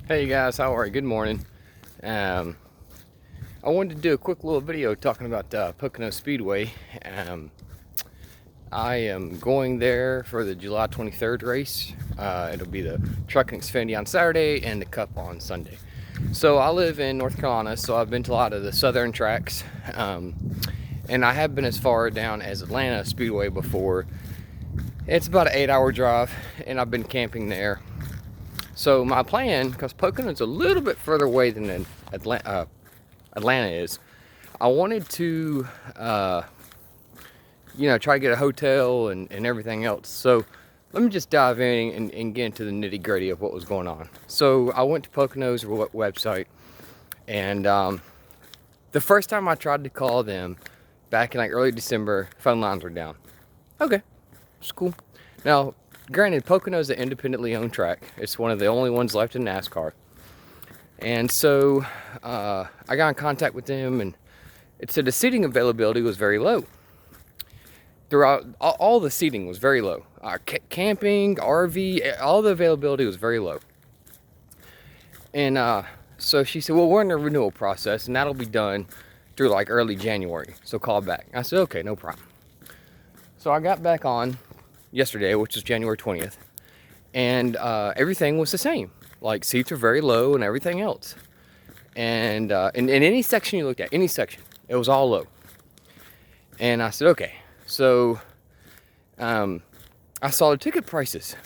Hey guys, how are you? Good morning. Um, I wanted to do a quick little video talking about Pocono Speedway. Um, I am going there for the July 23rd race. It'll be the Truck and Xfinity on Saturday and the Cup on Sunday. So I live in North Carolina, so I've been to a lot of the southern tracks. And I have been as far down as Atlanta Speedway before. It's about an 8-hour drive, and I've been camping there. So my plan, because Pocono is a little bit further away than Atlanta is, I wanted to, try to get a hotel and everything else. So let me just dive in and get into the nitty gritty of what was going on. So I went to Pocono's website, and the first time I tried to call them back in like early December, phone lines were down. Okay, it's cool. Now, granted, Pocono is an independently owned track. It's one of the only ones left in NASCAR. And so I got in contact with them, and it said the seating availability was very low. Throughout, all the seating was very low. Camping, RV, all the availability was very low. And so she said, well, we're in the renewal process, and that'll be done through like early January. So call back. I said, okay, no problem. So I got back on yesterday, which is January 20th, and everything was the same. Like, seats are very low and everything else. And in any section you looked at, any section, it was all low. And I said, okay. So I saw the ticket prices,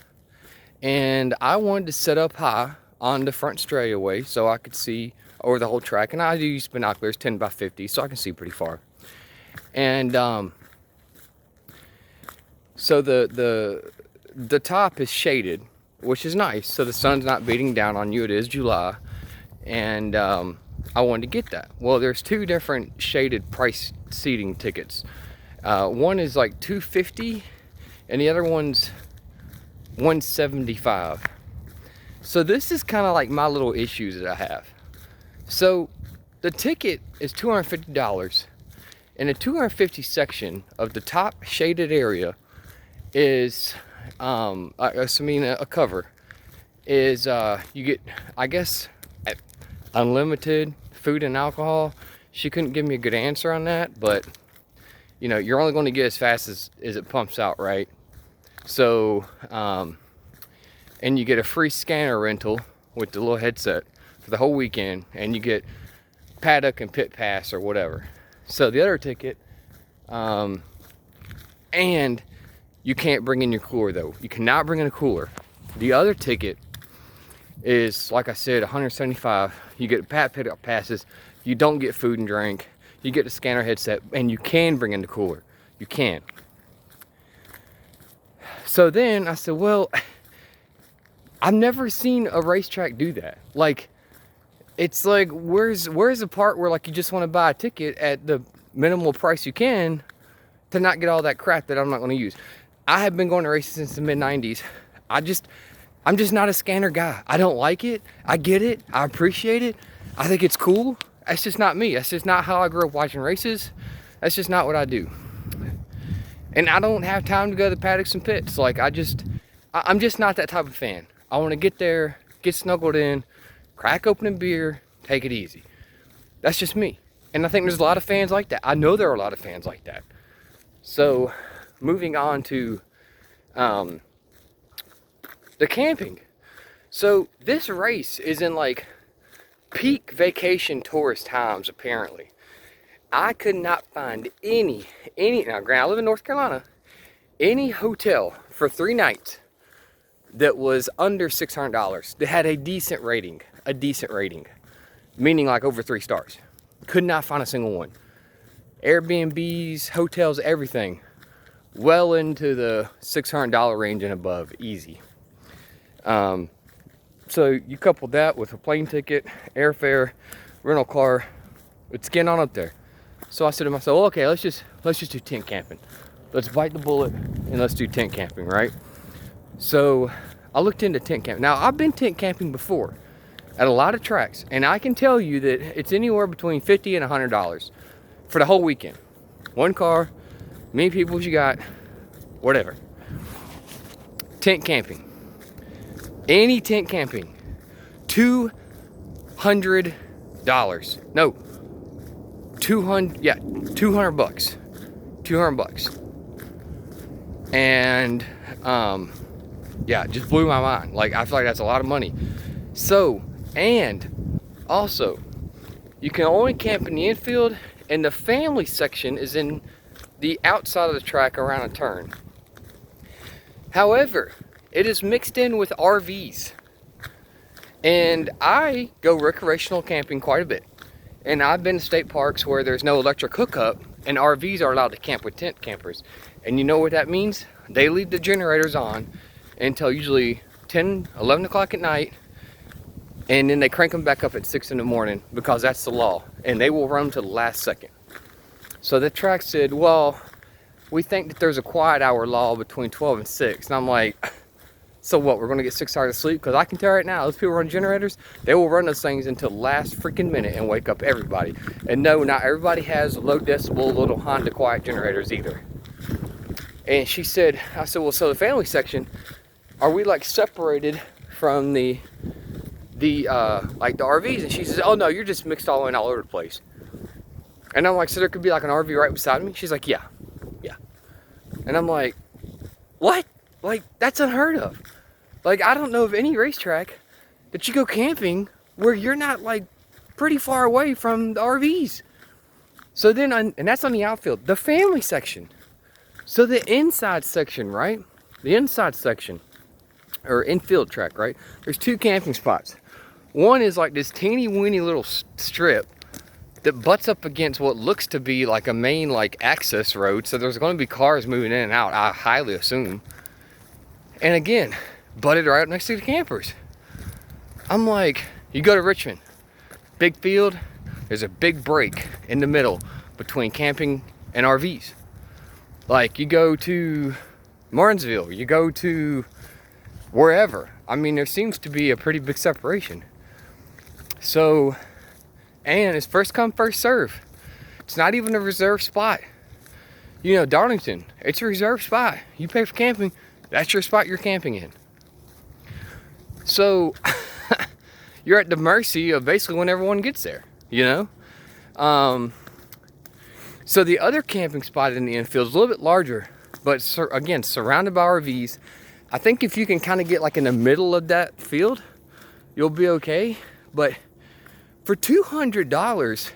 and I wanted to set up high on the front straightaway so I could see over the whole track. And I do use binoculars 10 by 50, so I can see pretty far. And so the top is shaded, which is nice, so the sun's not beating down on you. It is July, and I wanted to get that. Well, there's two different shaded price seating tickets. One is like $250, and the other one's $175. So this is kind of like my little issues that I have. So the ticket is $250, and the 250 section of the top shaded area is a cover is you get, I guess, unlimited food and alcohol. She couldn't give me a good answer on that, but you're only going to get as fast as it pumps out, right? So and you get a free scanner rental with the little headset for the whole weekend, and you get paddock and pit pass or whatever. So the other ticket, and you can't bring in your cooler, though. You cannot bring in a cooler. The other ticket is, like I said, $175. You get pit passes. You don't get food and drink. You get the scanner headset, and you can bring in the cooler. You can. So then I said, well, I've never seen a racetrack do that. Like, it's like, where's the part where, like, you just want to buy a ticket at the minimal price you can to not get all that crap that I'm not going to use? I have been going to races since the mid-90s. I'm just not a scanner guy. I don't like it. I get it. I appreciate it. I think it's cool. That's just not me. That's just not how I grew up watching races. That's just not what I do. And I don't have time to go to the paddocks and pits. Like, I'm just not that type of fan. I want to get there, get snuggled in, crack open a beer, take it easy. That's just me. And I think there's a lot of fans like that. I know there are a lot of fans like that. So moving on to the camping. So this race is in like peak vacation tourist times, apparently. I could not find any, now granted, I live in North Carolina, any hotel for 3 nights that was under $600 that had a decent rating, meaning like over 3 stars. Could not find a single one. Airbnbs, hotels, everything, well into the $600 range and above, easy. So you couple that with a plane ticket, airfare, rental car, it's getting on up there. So I said to myself, okay, let's just do tent camping. Let's bite the bullet and let's do tent camping, right? So I looked into tent camping. Now, I've been tent camping before at a lot of tracks, and I can tell you that it's anywhere between $50 and $100 for the whole weekend. One car, many people as you got, whatever. Tent camping. Any tent camping, $200. No, 200, yeah, 200 bucks. 200 bucks. And, yeah, just blew my mind. Like, I feel like that's a lot of money. So, and also, you can only camp in the infield, and the family section is in the outside of the track around a turn. However, it is mixed in with RVs. And I go recreational camping quite a bit. And I've been to state parks where there's no electric hookup, and RVs are allowed to camp with tent campers. And you know what that means? They leave the generators on until usually 10, 11 o'clock at night, and then they crank them back up at 6 in the morning because that's the law. And they will run them to the last second. So the track said, well, we think that there's a quiet hour law between 12 and 6. And I'm like, so what, we're gonna get 6 hours of sleep? Because I can tell right now, those people run generators, they will run those things until the last freaking minute and wake up everybody. And no, not everybody has low decibel little Honda quiet generators either. And she said, I said, well, so the family section, are we like separated from the like the RVs? And she says, oh no, you're just mixed all in all over the place. And I'm like, so there could be like an RV right beside me? She's like, yeah. And I'm like, what? Like, that's unheard of. Like, I don't know of any racetrack that you go camping where you're not like pretty far away from the RVs. So then, and that's on the outfield, the family section. So the inside section, right? The inside section, or infield track, right? There's 2 camping spots. One is like this teeny weeny little strip that butts up against what looks to be like a main like access road. So there's going to be cars moving in and out, I highly assume. And again, butted right up next to the campers. I'm like, you go to Richmond, big field, there's a big break in the middle between camping and RVs. Like, you go to Martinsville, you go to wherever. I mean, there seems to be a pretty big separation. So, and it's first come, first serve. It's not even a reserved spot. You know, Darlington, it's a reserved spot. You pay for camping, that's your spot you're camping in. So, you're at the mercy of basically when everyone gets there, you know? So the other camping spot in the infield is a little bit larger, but again, surrounded by RVs. I think if you can kind of get like in the middle of that field, you'll be okay. But for $200,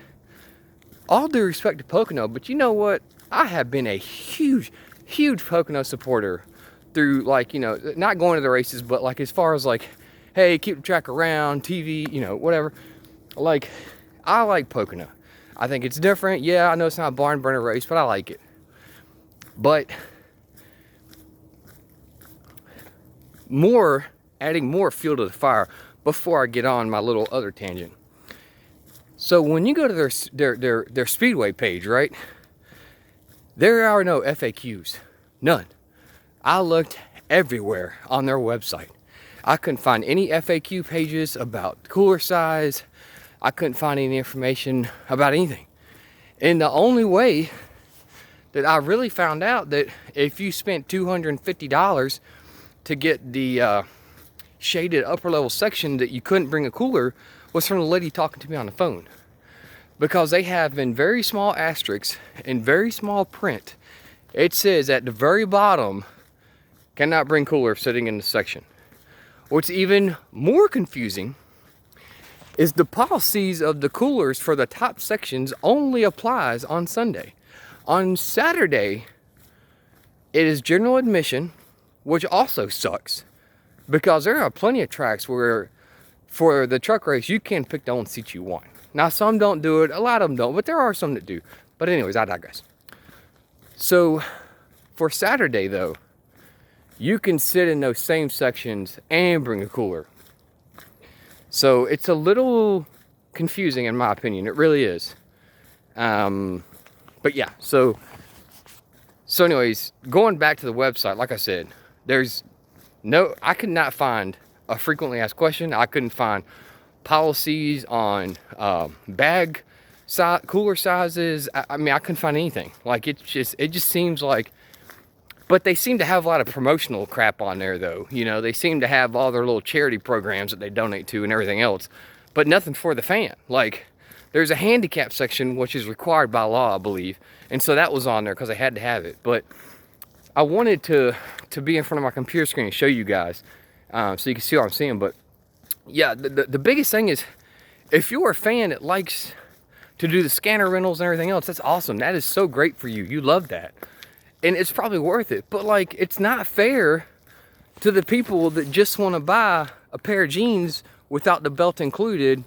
all due respect to Pocono, but you know what? I have been a huge Pocono supporter through, like, you know, not going to the races, but like as far as like, hey, keep the track around, TV, you know, whatever. Like, I like Pocono. I think it's different. Yeah, I know it's not a barn burner race, but I like it. But adding more fuel to the fire before I get on my little other tangent. So when you go to their Speedway page, right? There are no FAQs. None. I looked everywhere on their website. I couldn't find any FAQ pages about cooler size. I couldn't find any information about anything. And the only way that I really found out that if you spent $250 to get the shaded upper level section, that you couldn't bring a cooler, was from the lady talking to me on the phone. Because they have in very small asterisks, in very small print, it says at the very bottom, cannot bring cooler sitting in the section. What's even more confusing is the policies of the coolers for the top sections only applies on Sunday. On Saturday, it is general admission, which also sucks, because there are plenty of tracks where for the truck race you can pick the own seat you want. Now, some don't do it, a lot of them don't, but there are some that do. But anyways, I digress. So for Saturday though, you can sit in those same sections and bring a cooler. So it's a little confusing in my opinion. It really is. But yeah, so anyways, going back to the website, like I said, I could not find a frequently asked question. I couldn't find policies on bag size, cooler sizes. I mean, I couldn't find anything. Like, it just seems like But they seem to have a lot of promotional crap on there, though. You know, they seem to have all their little charity programs that they donate to and everything else, but nothing for the fan. Like, there's a handicap section, which is required by law, I believe. And so that was on there because I had to have it. But I wanted to be in front of my computer screen and show you guys so you can see what I'm seeing. But yeah, the biggest thing is, if you're a fan that likes to do the scanner rentals and everything else, that's awesome. That is so great for you. You love that. And it's probably worth it. But like, it's not fair to the people that just want to buy a pair of jeans without the belt included,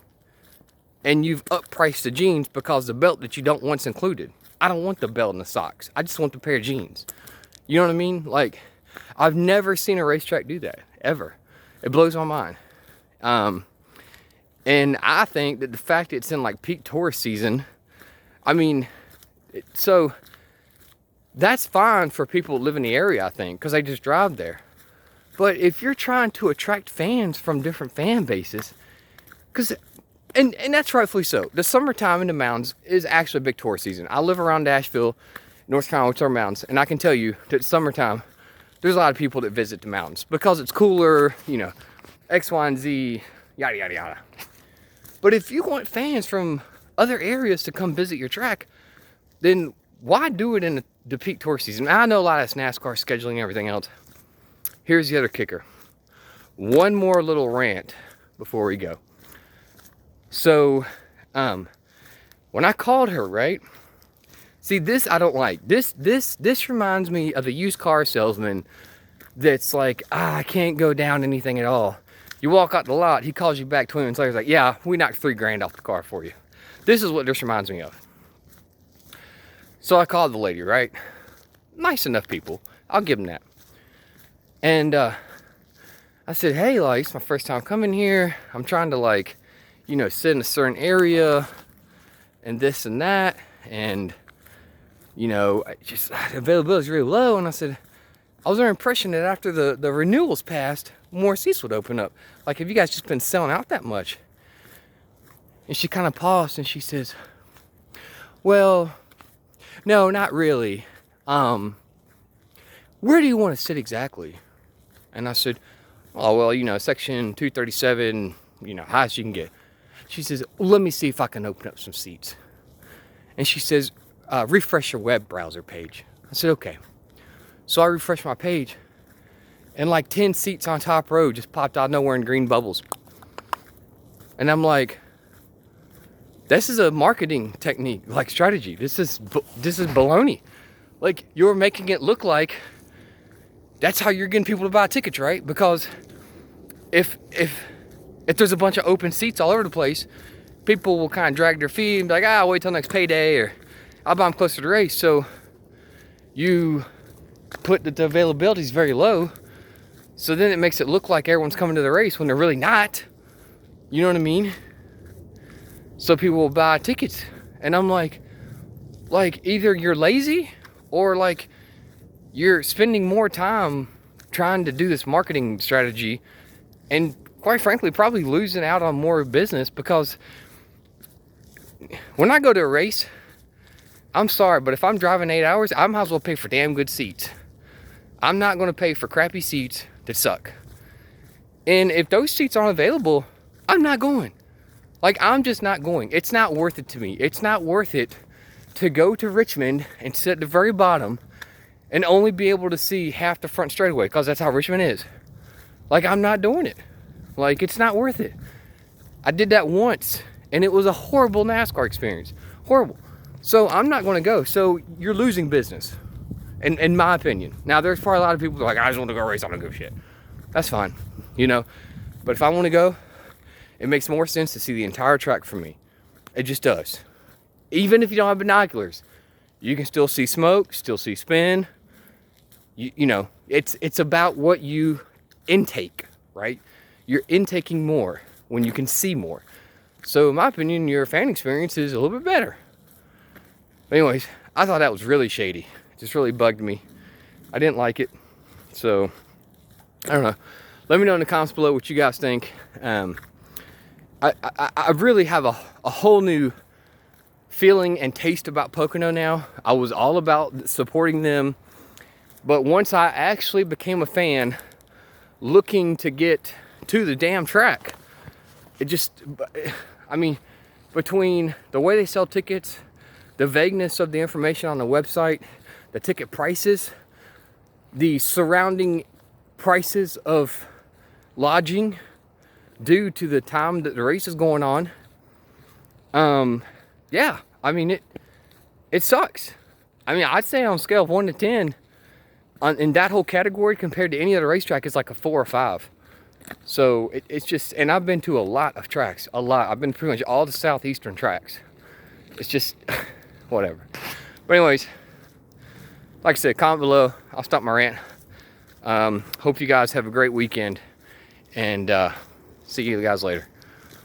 and you've uppriced the jeans because the belt that you don't want's included. I don't want the belt and the socks. I just want the pair of jeans. You know what I mean? Like, I've never seen a racetrack do that, ever. It blows my mind. And I think that the fact that it's in like peak tourist season, I mean, so that's fine for people that live in the area, I think, because they just drive there. But if you're trying to attract fans from different fan bases, and that's rightfully so. The summertime in the mountains is actually a big tourist season. I live around Asheville, North Carolina, which are mountains, and I can tell you that summertime, there's a lot of people that visit the mountains because it's cooler, you know, X, Y, and Z, yada, yada, yada. But if you want fans from other areas to come visit your track, then why do it in the peak tourist season? Now, I know a lot of NASCAR scheduling and everything else. Here's the other kicker. One more little rant before we go. So, when I called her, right? See, this I don't like. This reminds me of a used car salesman that's like, I can't go down anything at all. You walk out the lot, he calls you back 20 minutes later, he's like, yeah, we knocked $3,000 off the car for you. This is what this reminds me of. So I called the lady, right? Nice enough people. I'll give them that. And I said, hey, like, it's my first time coming here. I'm trying to, like, you know, sit in a certain area and this and that. And, you know, just availability is really low. And I said, I was under the impression that after the renewals passed, more seats would open up. Like, have you guys just been selling out that much? And she kind of paused and she says, well, no, not really. Where do you want to sit exactly? And I said, oh, well, you know, section 237, you know, highest you can get. She says, well, let me see if I can open up some seats. And she says, refresh your web browser page. I said, okay. So I refreshed my page, and like 10 seats on top row just popped out of nowhere in green bubbles. And I'm like, this is a marketing technique, like strategy. This is baloney. Like, you're making it look like that's how you're getting people to buy tickets, right? Because if there's a bunch of open seats all over the place, people will kind of drag their feet and be like, I'll wait till next payday, or I'll buy them closer to the race. So you put that the availability is very low, so then it makes it look like everyone's coming to the race when they're really not. You know what I mean? So people will buy tickets, and I'm like either you're lazy or like you're spending more time trying to do this marketing strategy, and quite frankly probably losing out on more business. Because when I go to a race, I'm sorry, but if I'm driving 8 hours, I might as well pay for damn good seats. I'm not going to pay for crappy seats that suck. And if those seats aren't available, I'm not going. Like, I'm just not going. It's not worth it to me. It's not worth it to go to Richmond and sit at the very bottom and only be able to see half the front straightaway, because that's how Richmond is. Like, I'm not doing it. Like, it's not worth it. I did that once, and it was a horrible NASCAR experience. Horrible. So I'm not going to go. So you're losing business, in my opinion. Now, there's probably a lot of people that are like, I just want to go race. I don't give a shit. That's fine, you know. But if I want to go, it makes more sense to see the entire track for me. It just does. Even if you don't have binoculars, you can still see smoke, still see spin. You know, it's about what you intake, right? You're intaking more when you can see more. So in my opinion, your fan experience is a little bit better. But anyways, I thought that was really shady. It just really bugged me. I didn't like it. So, I don't know. Let me know in the comments below what you guys think. I really have a whole new feeling and taste about Pocono now. I was all about supporting them But once I actually became a fan, looking to get to the damn track, it just, I mean, between the way they sell tickets, the vagueness of the information on the website, the ticket prices, the surrounding prices of lodging due to the time that the race is going on, yeah, I mean, it sucks. I mean, I'd say on a scale of 1 to 10, in that whole category compared to any other racetrack, it's like a 4 or 5. So it's just, and I've been to a lot of tracks, a lot. I've been pretty much all the southeastern tracks. It's just, whatever. But anyways, like I said, comment below. I'll stop my rant. Hope you guys have a great weekend, and see you guys later.